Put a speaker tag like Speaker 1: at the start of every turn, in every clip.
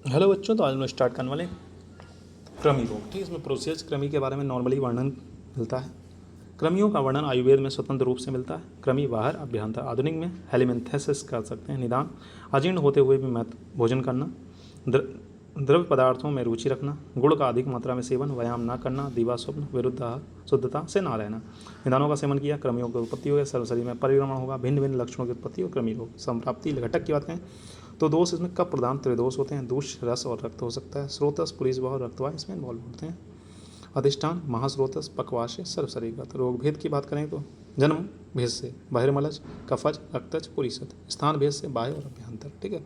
Speaker 1: Hello बच्चों, तो आज हम लोग स्टार्ट करने वाले हैं कृमि रोग। ठीक है, इसमें प्रोसेस कृमि के बारे में नॉर्मली वर्णन मिलता है। कृमियों का वर्णन आयुर्वेद में स्वतंत्र रूप से मिलता है। कृमि बाहर अभ्यंतर, आधुनिक में हेलिमेंथेसिस कर सकते हैं। निदान अजीर्ण होते हुए भी भोजन करना, द्रव्य पदार्थों में रुचि रखना, गुड़ का अधिक मात्रा में सेवन, व्यायाम न करना, दीवा स्वप्न, विरुद्ध आहार, शुद्धता से ना रहना। निदानों का सेवन किया, कृमियों की उत्पत्ति होगी, सर्व शरीर में परिभ्रमण होगा, भिन्न भिन्न लक्षणों की उत्पत्ति और कृमि रोग संप्राप्ति। घटक की बात करें तो दोष इसमें कफ प्रदान त्रिदोष होते हैं। दूष रस और रक्त हो सकता है। स्रोतस पुलिसवाह और रक्तवाह इसमें इन्वॉल्व होते हैं। अधिष्ठान महास्रोतस पक्वाशय सर्व शरीरगत। रोग भेद की बात करें तो जन्म भेद से बहिर्मलज, कफज, रक्तज, पुरीसत। स्थान भेद से बाह्य और अभ्यंतर। ठीक है,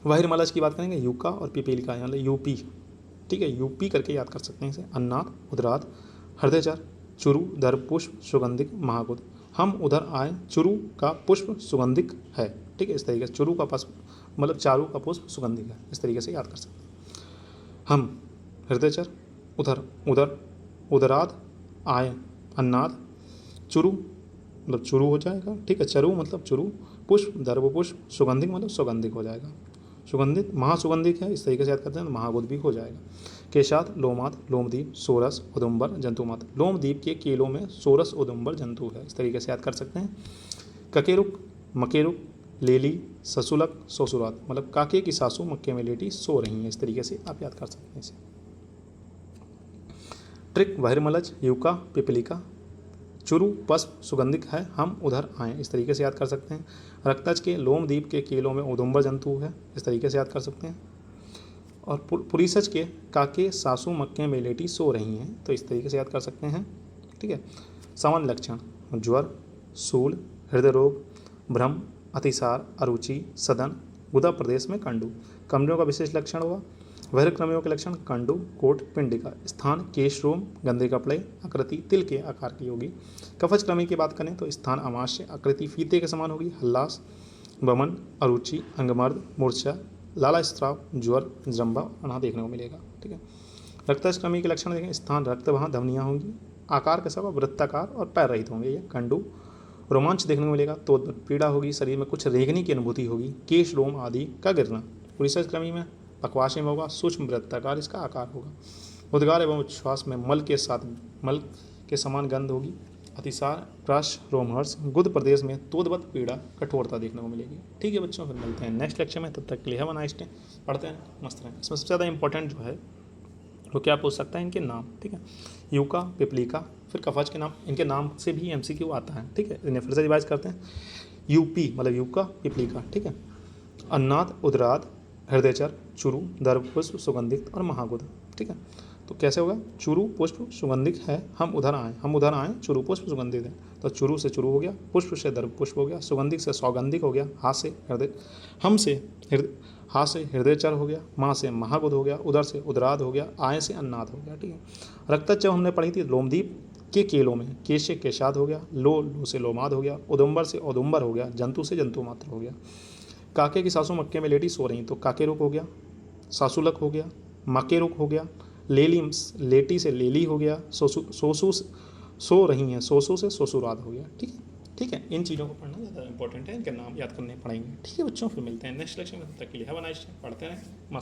Speaker 1: बहिर्मलज की बात करेंगे यूका और पिपीलिका, मतलब यूपी। ठीक है, यूपी करके याद कर सकते हैं इसे। अन्नाद, उदराद, हृदयचर, चुरु, दर्भ पुष्प, सुगंधिक, महागुद। हम उधर आए, चुरु का पुष्प सुगंधिक है। ठीक है, इस तरीके से चुरु का पुष्प मतलब चारू का पुष्प सुगंधिक है, इस तरीके से याद कर सकते हैं। हम हृदयचर, उधर, उदर, उदराद, आय, अन्नाद, चुरु मतलब चुरु हो जाएगा। ठीक है, चरु मतलब चुरु, पुष्प दर्भ पुष्प, सुगंधिक मतलब सुगंधिक हो जाएगा। सुगंधित महासुगंधिक है, इस तरीके से याद करते हैं तो महागुद भी हो जाएगा। केशाद, लोमाद, लोमदीप, सोरस, उदुम्बर, जंतुमत। लोमदीप के केलों में सोरस, उदुम्बर, जंतु है, इस तरीके से याद कर सकते हैं। ककेरुक, मकेरुक, लेली, ससुलक, सोसुरात, मतलब काके की सासू मक्के में लेटी सो रही है, इस तरीके से आप याद कर सकते हैं इसे। ट्रिक बहिर्मलज, यूका, पिपलिका, चुरु पस्प सुगंधिक है, हम उधर आए, इस तरीके से याद कर सकते हैं। रक्तज के लोमदीप के केलों में उदुम्बर जंतु है, इस तरीके से याद कर सकते हैं। और पुरीसज के काके सासू मक्के में लेटी सो रही हैं, तो इस तरीके से याद कर सकते हैं। ठीक है, सामान्य लक्षण ज्वर, सूल, हृदय रोग, भ्रम, अतिसार, अरुचि, सदन, गुदा प्रदेश में कंडू। कमजों का विशेष लक्षण होगा वैरक्रमियों के लक्षण कंडू, कोट, पिंडिका। स्थान केश रोम, गंदे कपड़े, आकृति तिल के आकार की होगी। कफज क्रमी की बात करें तो स्थान अमाश्य, आकृति फीते के समान होगी। हल्लास, वमन, अरुचि, अंगमर्द, मूर्छा, लाला स्त्राव, ज्वर, जम्बा अना देखने को मिलेगा। ठीक है, रक्तज क्रमी के लक्षण देखें, स्थान रक्त वहाँ धमनियाँ होंगी, आकार के सब वृत्ताकार और पैर रहित होंगे ये कंडू। रोमांच देखने को मिलेगा, तो पीड़ा होगी, शरीर में कुछ रेंगने की अनुभूति होगी, केश रोम आदि का गिरना। पुरीसज क्रमी में पक्वाशय में होगा, सूक्ष्म वृत्ताकार इसका आकार होगा। उद्गार एवं उच्छ्वास में मल के साथ मल के समान गंध होगी। अतिसार, प्राश, रोमहर्ष, गुद प्रदेश में तोदवत पीड़ा, कठोरता देखने को मिलेगी। ठीक है बच्चों, फिर मिलते हैं नेक्स्ट लेक्चर में, तब तक के लिए हैव अ नाइस डे। पढ़ते हैं, मस्त रहें। इसमें सबसे ज़्यादा इंपॉर्टेंट जो है वो क्या पूछ सकता है, इनके नाम। ठीक है, यूका, पिपलिका, फिर कफज के नाम, इनके नाम से भी एमसीक्यू आता है। ठीक है, इन्हें फिर से रिवाइज करते हैं। यूपी मतलब यूका, पिपलिका। ठीक है, अन्नाद, उदराद, हृदयचर, चुरु, दर्भ पुष्प सुगंधित और महागुद। ठीक है, तो कैसे होगा, चुरु पुष्प सुगंधिक है, हम उधर आए, हम उधर आए, चुरु पुष्प सुगंधित है, तो चुरु से चुरु हो गया, पुष्प से दर्भ पुष्प हो गया, सुगंधिक से सौगंधिक हो गया, हा से हृदय, हम से हृदय, हा से हृदयचर हो गया, माँ से महागुद हो गया, उदर से उदराद हो गया, आय से अन्नाद हो गया। ठीक है, रक्तज जब हमने पढ़ी थी लोमदीप के केलों में, केश से केशाद हो गया, लो से लोमाद हो गया, उदुम्बर से उदुम्बर हो गया, जंतु से जंतु मात्र हो गया। काके की सासू मक्के में लेटी सो रही, तो काके रुक हो गया, सासुलक हो गया, मके रुक हो गया, लेली लेटी से लेली हो गया, सोसू सो रही हैं, सोसू से सोसुराद हो गया। ठीक है, ठीक है, इन चीज़ों को पढ़ना ज़्यादा इंपॉर्टेंट है, इनके नाम याद करने पड़ेंगे। ठीक है बच्चों, फिर मिलते हैं नेक्स्ट लेक्चर में, तब तक के लिए हैव अ नाइस डे। पढ़ते रहें, मस्त।